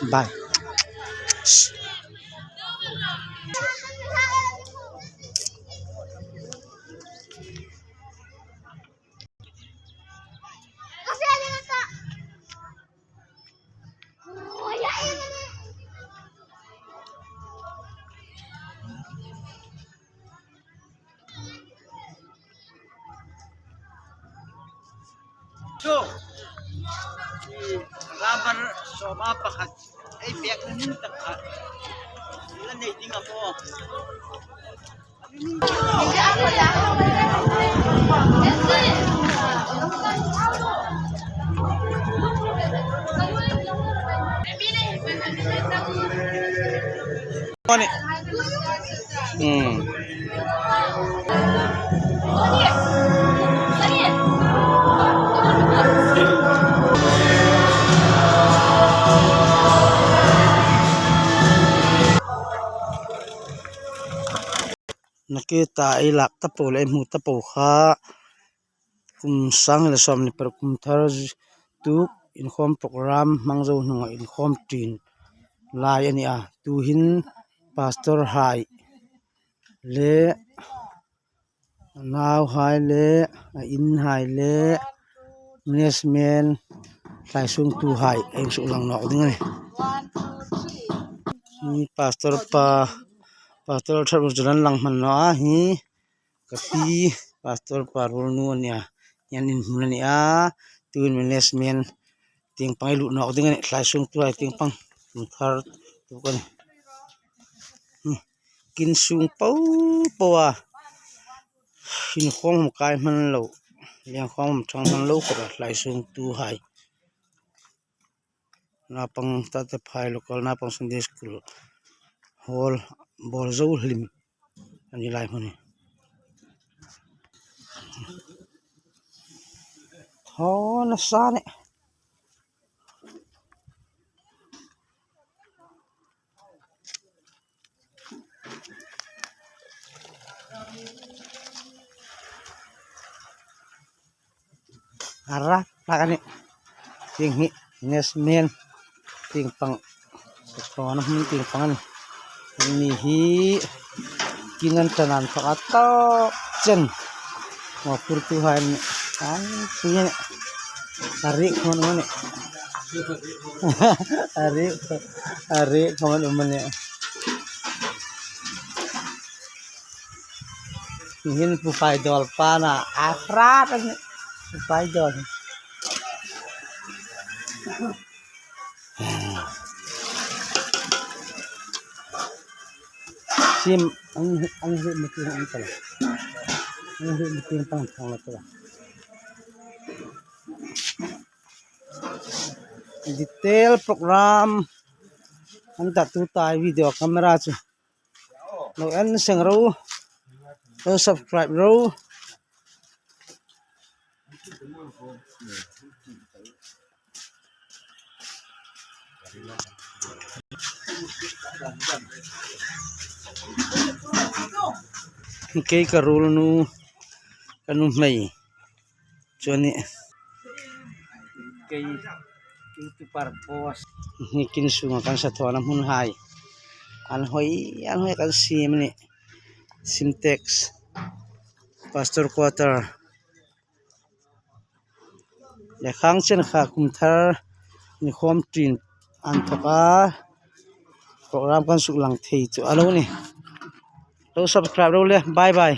Bye. So, rabar soma pakat ay biyak na nin takat. Ilan na iting ako. Nakita ilak tapo le mu tapo kha kum sang le som ni per kum thar tu in khom program mangzo hnunga in khom tin lai ani a tu hin pastor hai le naw hai le in hai le nesmen lai sung tu hai em su lang nok ding ni pastor thar juran lang man no a hi kapi pastor parul nu ania yan in hun ania tuin management ting pai lu nok ding ani thlai sung tu ai ting pang thar tu kan kin sung pau pawa in khong kai man lo liang khong thang man lo ko thlai sung tu hai na pang ta te phai local na pang Sunday school hall bol zo hlim ani lai mani thon sa ne arah lakan ni ting hi nesmen ting pang kono ni ting pangan ni hi kinan tanan pakato chen mo purtuhan an punya tarik kono ni tarik kono ni ingin pupai dol pana akrat ni pupai dol sim ang mesti ang pala ang mesti pang pala detail program anta tu tai video camera chu lo an sang ro lo subscribe ro cái karul nu kanu mai choni cái itu purpose nikin sunga kan sa thona mun hai an hoi kan sim ni simtex pastor quarter le khang chen kha kum thar ni khom trin an thoka program kan suk lang thei chu alo ni lo subscribe ro le bye bye